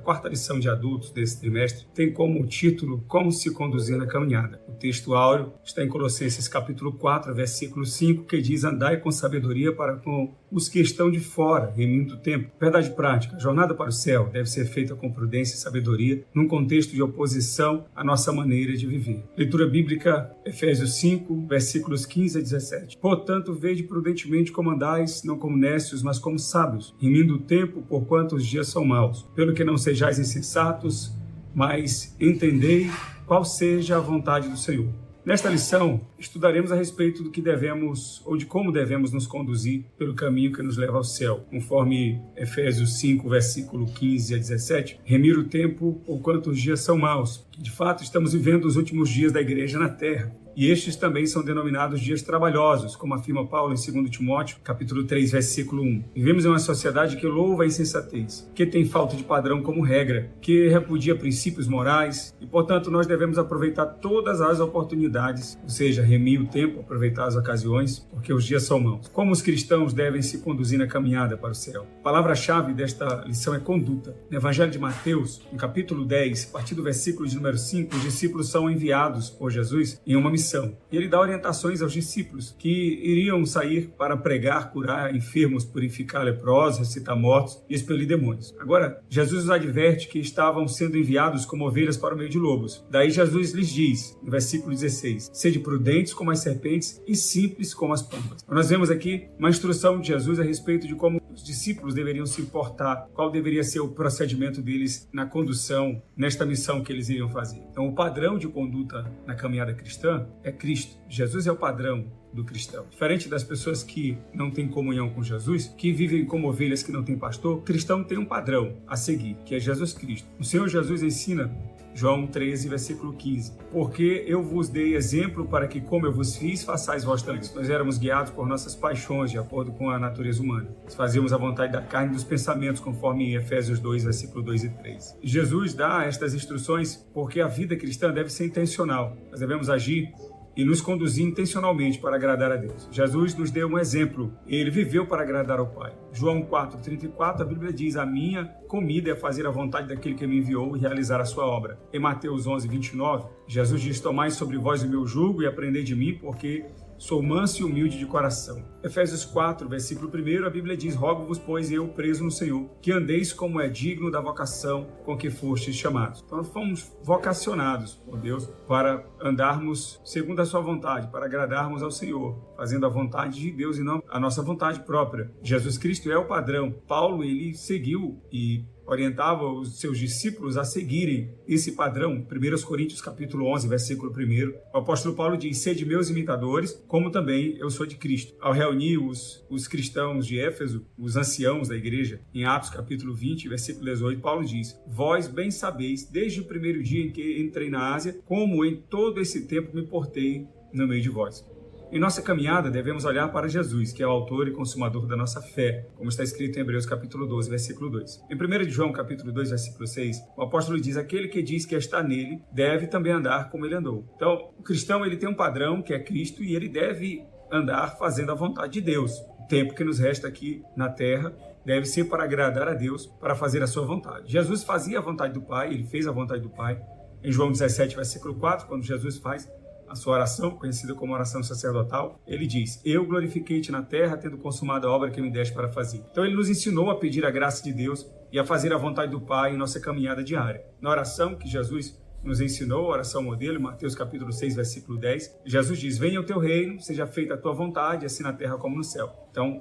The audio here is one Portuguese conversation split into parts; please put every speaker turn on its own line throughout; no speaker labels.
quarta lição de adultos desse trimestre tem como título Como se conduzir na caminhada. O texto áureo está em Colossenses capítulo 4, versículo 5, que diz: andai com sabedoria para com os que estão de fora, remindo o tempo. Verdade prática, a jornada para o céu deve ser feita com prudência e sabedoria, num contexto de oposição à nossa maneira de viver. Leitura bíblica, Efésios 5, versículos 15 a 17. Portanto, vede prudentemente como andais, não como necios, mas como sábios, remindo o tempo, porquanto os dias são maus. Pelo que não sejais insensatos, mas entendei qual seja a vontade do Senhor. Nesta lição, estudaremos a respeito do que devemos, ou de como devemos nos conduzir pelo caminho que nos leva ao céu. Conforme Efésios 5, versículo 15 a 17, remir o tempo, porquanto os dias são maus. De fato, estamos vivendo os últimos dias da igreja na terra. E estes também são denominados dias trabalhosos, como afirma Paulo em 2 Timóteo, capítulo 3, versículo 1. Vivemos em uma sociedade que louva a insensatez, que tem falta de padrão como regra, que repudia princípios morais e, portanto, nós devemos aproveitar todas as oportunidades, ou seja, remir o tempo, aproveitar as ocasiões, porque os dias são maus. Como os cristãos devem se conduzir na caminhada para o céu? A palavra-chave desta lição é conduta. No Evangelho de Mateus, no capítulo 10, a partir do versículo de número 5, os discípulos são enviados por Jesus em uma missão. E ele dá orientações aos discípulos que iriam sair para pregar, curar enfermos, purificar leprosos, ressuscitar mortos e expelir demônios. Agora, Jesus os adverte que estavam sendo enviados como ovelhas para o meio de lobos. Daí Jesus lhes diz, no versículo 16, sede prudentes como as serpentes e simples como as pombas. Nós vemos aqui uma instrução de Jesus a respeito de como os discípulos deveriam se portar, qual deveria ser o procedimento deles na condução, nesta missão que eles iriam fazer. Então, o padrão de conduta na caminhada cristã é Cristo. Jesus é o padrão do cristão. Diferente das pessoas que não têm comunhão com Jesus, que vivem como ovelhas que não têm pastor, o cristão tem um padrão a seguir, que é Jesus Cristo. O Senhor Jesus ensina, João 13, versículo 15. Porque eu vos dei exemplo para que, como eu vos fiz, façais vós também. Nós éramos guiados por nossas paixões, de acordo com a natureza humana. Nós fazíamos a vontade da carne e dos pensamentos, conforme em Efésios 2, versículo 2 e 3. Jesus dá estas instruções porque a vida cristã deve ser intencional. Nós devemos agir e nos conduzir intencionalmente para agradar a Deus. Jesus nos deu um exemplo. Ele viveu para agradar ao Pai. João 4,34, a Bíblia diz: a minha comida é fazer a vontade daquele que me enviou e realizar a sua obra. Em Mateus 11:29, Jesus diz: tomai sobre vós o meu jugo e aprendei de mim, porque sou manso e humilde de coração. Efésios 4, versículo 1, a Bíblia diz: rogo-vos, pois eu, preso no Senhor, que andeis como é digno da vocação com que fostes chamados. Então, nós fomos vocacionados por Deus para andarmos segundo a sua vontade, para agradarmos ao Senhor, fazendo a vontade de Deus e não a nossa vontade própria. Jesus Cristo é o padrão. Paulo, ele seguiu e orientava os seus discípulos a seguirem esse padrão. 1 Coríntios capítulo 11, versículo 1, o apóstolo Paulo diz: sede meus imitadores, como também eu sou de Cristo. Ao reunir os cristãos de Éfeso, os anciãos da igreja, em Atos capítulo 20, versículo 18, Paulo diz: vós bem sabeis, desde o primeiro dia em que entrei na Ásia, como em todo esse tempo me portei no meio de vós. Em nossa caminhada, devemos olhar para Jesus, que é o autor e consumador da nossa fé, como está escrito em Hebreus capítulo 12, versículo 2. Em 1 João capítulo 2, versículo 6, o apóstolo diz: aquele que diz que está nele, deve também andar como ele andou. Então, o cristão, ele tem um padrão, que é Cristo, e ele deve andar fazendo a vontade de Deus. O tempo que nos resta aqui na terra deve ser para agradar a Deus, para fazer a sua vontade. Jesus fazia a vontade do Pai, ele fez a vontade do Pai. Em João 17, versículo 4, quando Jesus faz a sua oração, conhecida como oração sacerdotal, ele diz: eu glorifiquei-te na terra, tendo consumado a obra que me deste para fazer. Então ele nos ensinou a pedir a graça de Deus e a fazer a vontade do Pai em nossa caminhada diária. Na oração que Jesus nos ensinou, a oração modelo, Mateus capítulo 6, versículo 10, Jesus diz: venha o teu reino, seja feita a tua vontade, assim na terra como no céu. Então,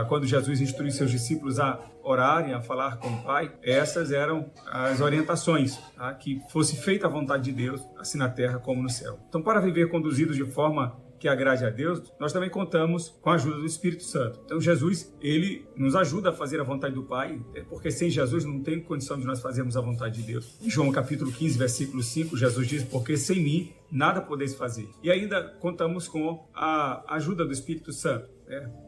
quando Jesus instrui seus discípulos a orarem, a falar com o Pai, essas eram as orientações, tá? Que fosse feita a vontade de Deus, assim na terra como no céu. Então, para viver conduzidos de forma que agrade a Deus, nós também contamos com a ajuda do Espírito Santo. Então, Jesus, ele nos ajuda a fazer a vontade do Pai, porque sem Jesus não tem condição de nós fazermos a vontade de Deus. Em João capítulo 15, versículo 5, Jesus diz: porque sem mim nada podeis fazer. E ainda contamos com a ajuda do Espírito Santo.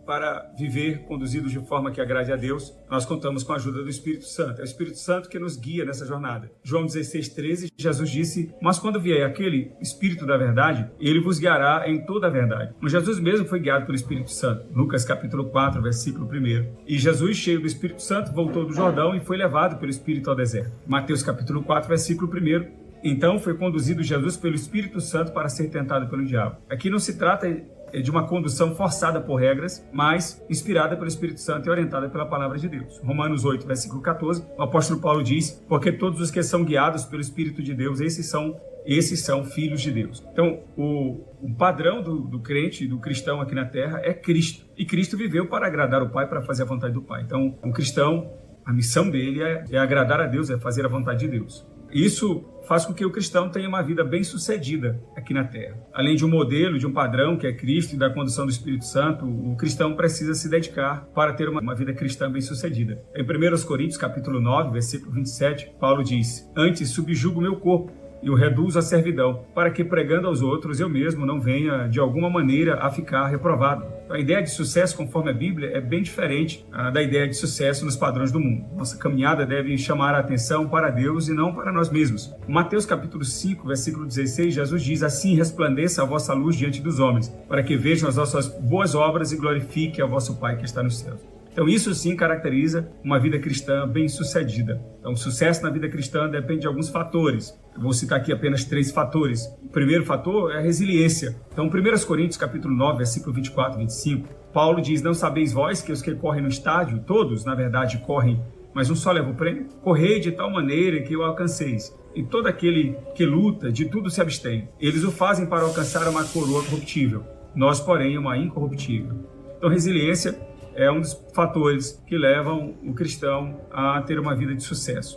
para viver conduzidos de forma que agrade a Deus, nós contamos com a ajuda do Espírito Santo. É o Espírito Santo que nos guia nessa jornada. João 16:13, Jesus disse: mas quando vier aquele Espírito da verdade, ele vos guiará em toda a verdade. Mas Jesus mesmo foi guiado pelo Espírito Santo. Lucas capítulo 4, versículo 1. E Jesus, cheio do Espírito Santo, voltou do Jordão e foi levado pelo Espírito ao deserto. Mateus capítulo 4, versículo 1. Então foi conduzido Jesus pelo Espírito Santo para ser tentado pelo diabo. Aqui não se trata de uma condução forçada por regras, mas inspirada pelo Espírito Santo e orientada pela palavra de Deus. Romanos 8, versículo 14, o apóstolo Paulo diz: porque todos os que são guiados pelo Espírito de Deus, esses são filhos de Deus. Então, o padrão do crente, do cristão aqui na terra é Cristo. E Cristo viveu para agradar o Pai, para fazer a vontade do Pai. Então, um cristão, a missão dele é agradar a Deus, é fazer a vontade de Deus. Isso faz com que o cristão tenha uma vida bem-sucedida aqui na Terra. Além de um modelo, de um padrão que é Cristo e da condução do Espírito Santo, o cristão precisa se dedicar para ter uma vida cristã bem-sucedida. Em 1 Coríntios, capítulo 9, versículo 27, Paulo diz: antes subjugo o meu corpo e o reduzo à servidão, para que, pregando aos outros, eu mesmo não venha, de alguma maneira, a ficar reprovado. A ideia de sucesso, conforme a Bíblia, é bem diferente da ideia de sucesso nos padrões do mundo. Nossa caminhada deve chamar a atenção para Deus e não para nós mesmos. Mateus capítulo 5, versículo 16, Jesus diz: assim resplandeça a vossa luz diante dos homens, para que vejam as vossas boas obras e glorifiquem ao vosso Pai que está nos céus. Então, isso sim caracteriza uma vida cristã bem-sucedida. Então, o sucesso na vida cristã depende de alguns fatores. Eu vou citar aqui apenas 3 fatores. O primeiro fator é a resiliência. Então, 1 Coríntios, capítulo 9, versículo 24 e 25, Paulo diz: não sabeis vós que os que correm no estádio, todos, na verdade, correm, mas um só leva o prêmio? Correi de tal maneira que o alcanceis. E todo aquele que luta, de tudo se abstém. Eles o fazem para alcançar uma coroa corruptível. Nós, porém, uma incorruptível. Então, resiliência é um dos fatores que levam o cristão a ter uma vida de sucesso.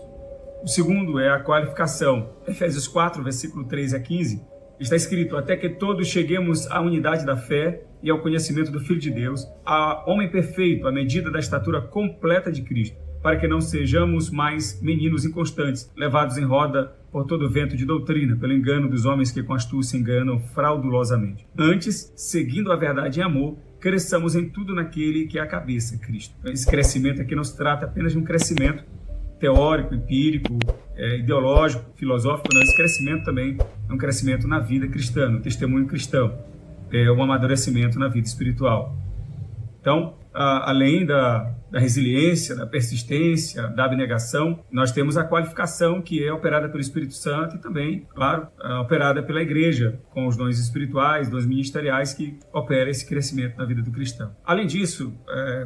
O segundo é a qualificação. Efésios 4, versículo 13 a 15, está escrito: até que todos cheguemos à unidade da fé e ao conhecimento do Filho de Deus, a homem perfeito, à medida da estatura completa de Cristo, para que não sejamos mais meninos inconstantes, levados em roda por todo vento de doutrina, pelo engano dos homens que com astúcia enganam fraudulosamente. Antes, seguindo a verdade em amor, cresçamos em tudo naquele que é a cabeça, Cristo. Esse crescimento aqui não se trata apenas de um crescimento teórico, empírico, ideológico, filosófico, não. Esse crescimento também é um crescimento na vida cristã, no testemunho cristão, é um amadurecimento na vida espiritual. Então, além da resiliência, da persistência, da abnegação, nós temos a qualificação, que é operada pelo Espírito Santo e também, claro, operada pela igreja, com os dons espirituais, dons ministeriais que operam esse crescimento na vida do cristão. Além disso,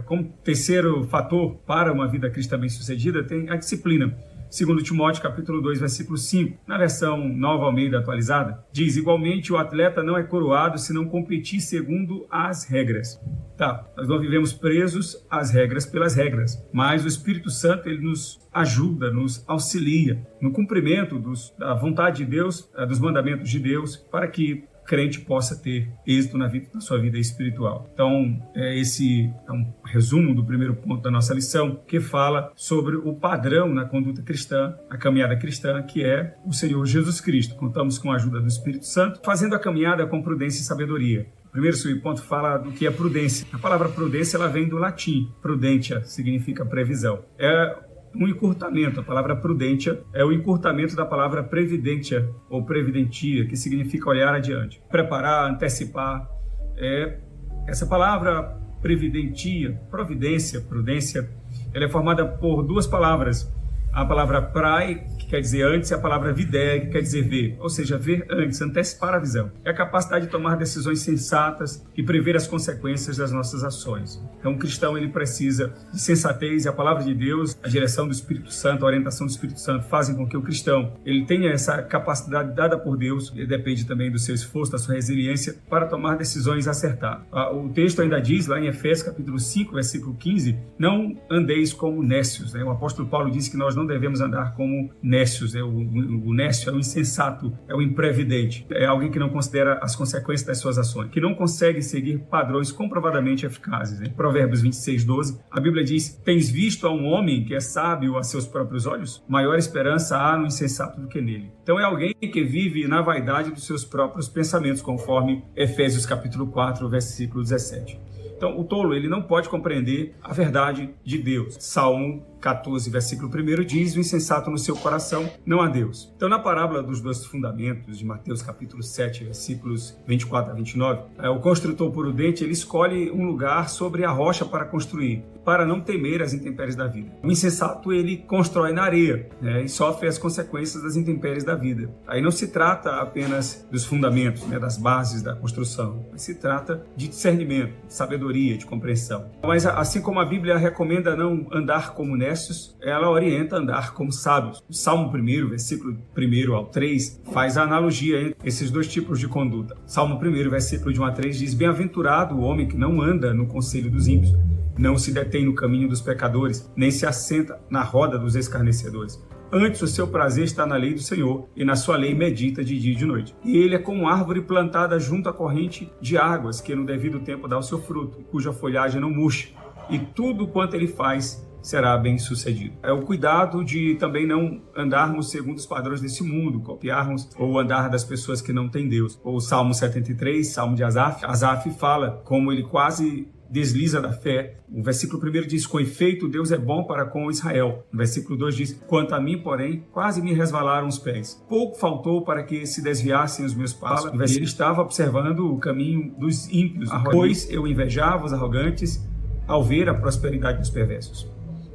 como terceiro fator para uma vida cristã bem-sucedida, tem a disciplina. Segundo Timóteo, capítulo 2, versículo 5, na versão Nova Almeida atualizada, diz: igualmente o atleta não é coroado se não competir segundo as regras. Tá, nós não vivemos presos às regras pelas regras, mas o Espírito Santo, ele nos ajuda, nos auxilia no cumprimento da vontade de Deus, dos mandamentos de Deus, para que o crente possa ter êxito na sua vida espiritual. Então, esse é um resumo do primeiro ponto da nossa lição, que fala sobre o padrão na conduta cristã, a caminhada cristã, que é o Senhor Jesus Cristo. Contamos com a ajuda do Espírito Santo, fazendo a caminhada com prudência e sabedoria. O primeiro subponto fala do que é prudência. A palavra prudência, ela vem do latim. Prudentia significa previsão. É um encurtamento. A palavra prudentia é o encurtamento da palavra previdentia ou previdentia, que significa olhar adiante, preparar, antecipar. Essa palavra previdentia, providência, prudência, ela é formada por 2 palavras. A palavra prae, que quer dizer antes, e a palavra videre, que quer dizer ver, ou seja, ver antes, antecipar a visão. É a capacidade de tomar decisões sensatas e prever as consequências das nossas ações. Então, o cristão, ele precisa de sensatez, e a palavra de Deus, a direção do Espírito Santo, a orientação do Espírito Santo fazem com que o cristão ele tenha essa capacidade dada por Deus, e depende também do seu esforço, da sua resiliência, para tomar decisões acertadas. O texto ainda diz, lá em Efésios capítulo 5, versículo 15, não andeis como nécios. O apóstolo Paulo diz que nós não devemos andar como nécios. O nécio é o insensato, é o imprevidente, é alguém que não considera as consequências das suas ações, que não consegue seguir padrões comprovadamente eficazes. Provérbios 26, 12, a Bíblia diz: tens visto a um homem que é sábio a seus próprios olhos? Maior esperança há no insensato do que nele. Então é alguém que vive na vaidade dos seus próprios pensamentos, conforme Efésios capítulo 4, versículo 17. Então, o tolo, ele não pode compreender a verdade de Deus. Salmo 14, versículo 1 diz: o insensato no seu coração não há Deus. Então, na parábola dos dois fundamentos de Mateus capítulo 7, versículos 24 a 29, o construtor prudente, ele escolhe um lugar sobre a rocha para construir, para não temer as intempéries da vida. O insensato, ele constrói na areia, e sofre as consequências das intempéries da vida. Aí não se trata apenas dos fundamentos, das bases da construção, mas se trata de discernimento, de sabedoria, de compreensão. Mas assim como a Bíblia recomenda não andar como necios, ela orienta a andar como sábios. O Salmo 1, versículo 1 ao 3, faz a analogia entre esses dois tipos de conduta. Salmo 1, versículo de 1 a 3 diz: bem-aventurado o homem que não anda no conselho dos ímpios, não se detém no caminho dos pecadores, nem se assenta na roda dos escarnecedores. Antes o seu prazer está na lei do Senhor, e na sua lei medita de dia e de noite. E ele é como árvore plantada junto à corrente de águas, que no devido tempo dá o seu fruto, cuja folhagem não murcha, e tudo quanto ele faz será bem sucedido. É o cuidado de também não andarmos segundo os padrões desse mundo, copiarmos ou andar das pessoas que não têm Deus. O Salmo 73, Salmo de Asaf, Asaf fala como ele quase desliza da fé. O versículo 1 diz: com efeito, Deus é bom para com Israel. O versículo 2 diz: quanto a mim, porém, quase me resvalaram os pés. Pouco faltou para que se desviassem os meus passos. Ele estava observando o caminho dos ímpios, pois eu invejava os arrogantes ao ver a prosperidade dos perversos.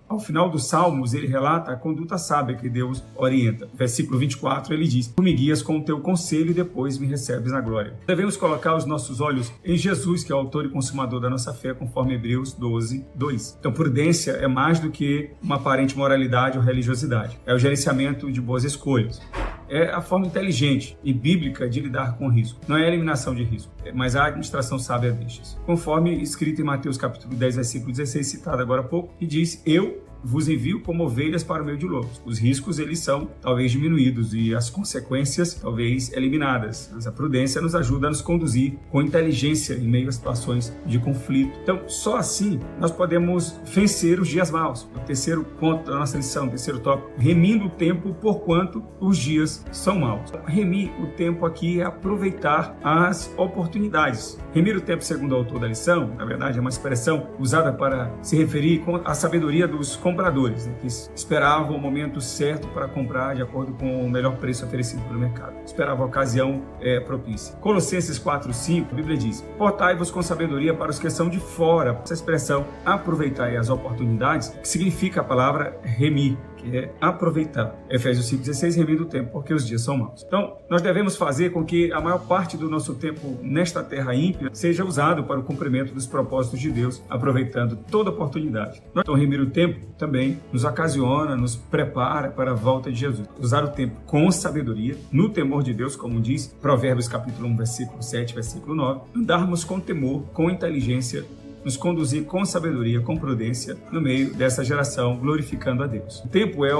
Ao final dos Salmos, ele relata a conduta sábia que Deus orienta. Versículo 24, ele diz: tu me guias com o teu conselho e depois me recebes na glória. Devemos colocar os nossos olhos em Jesus, que é o autor e consumador da nossa fé, conforme Hebreus 12, 2. Então, prudência é mais do que uma aparente moralidade ou religiosidade. É o gerenciamento de boas escolhas. É a forma inteligente e bíblica de lidar com o risco. Não é a eliminação de risco, mas a administração sábia destes. Conforme escrito em Mateus capítulo 10, versículo 16, citado agora há pouco, que diz: eu vos envio como ovelhas para o meio de lobos. Os riscos, eles são talvez diminuídos e as consequências talvez eliminadas. Mas a prudência nos ajuda a nos conduzir com inteligência em meio a situações de conflito. Então, só assim nós podemos vencer os dias maus. O terceiro ponto da nossa lição, o terceiro tópico: remindo o tempo porquanto os dias são maus. Remir o tempo aqui é aproveitar as oportunidades. Remir o tempo, segundo o autor da lição, na verdade é uma expressão usada para se referir à sabedoria dos compradores, que esperavam o momento certo para comprar de acordo com o melhor preço oferecido pelo mercado. Esperava a ocasião propícia. Colossenses 4:5, a Bíblia diz: portai-vos com sabedoria para os que são de fora. Essa expressão, aproveitai as oportunidades, que significa a palavra remir, que é aproveitar. Efésios 5:16, remindo o tempo, porque os dias são maus. Então, nós devemos fazer com que a maior parte do nosso tempo nesta terra ímpia seja usado para o cumprimento dos propósitos de Deus, aproveitando toda oportunidade. Então, remir o tempo também nos ocasiona, nos prepara para a volta de Jesus. Usar o tempo com sabedoria, no temor de Deus, como diz Provérbios capítulo 1, versículo 7, versículo 9. Andarmos com temor, com inteligência, nos conduzir com sabedoria, com prudência, no meio dessa geração, glorificando a Deus. O tempo é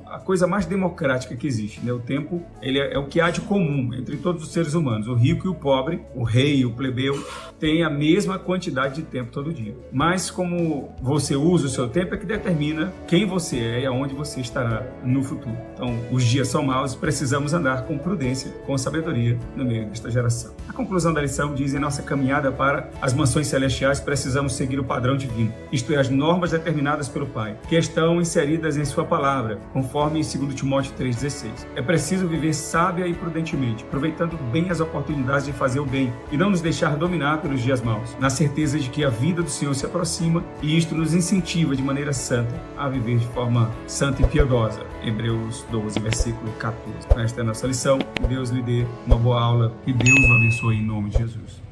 a coisa mais democrática que existe, né? O tempo, ele é o que há de comum entre todos os seres humanos. O rico e o pobre, o rei e o plebeu, têm a mesma quantidade de tempo todo dia. Mas como você usa o seu tempo é que determina quem você é e aonde você estará no futuro. Então, os dias são maus, precisamos andar com prudência, com sabedoria no meio desta geração. A conclusão da lição diz: em nossa caminhada para as mansões celestiais, precisamos seguir o padrão divino, isto é, as normas determinadas pelo Pai, que estão inseridas em sua palavra, conforme em 2 Timóteo 3,16. É preciso viver sábia e prudentemente, aproveitando bem as oportunidades de fazer o bem e não nos deixar dominar pelos dias maus, na certeza de que a vida do Senhor se aproxima e isto nos incentiva de maneira santa a viver de forma santa e piedosa. Hebreus 12, versículo 14. Esta é a nossa lição. Que Deus lhe dê uma boa aula. Que Deus o abençoe em nome de Jesus.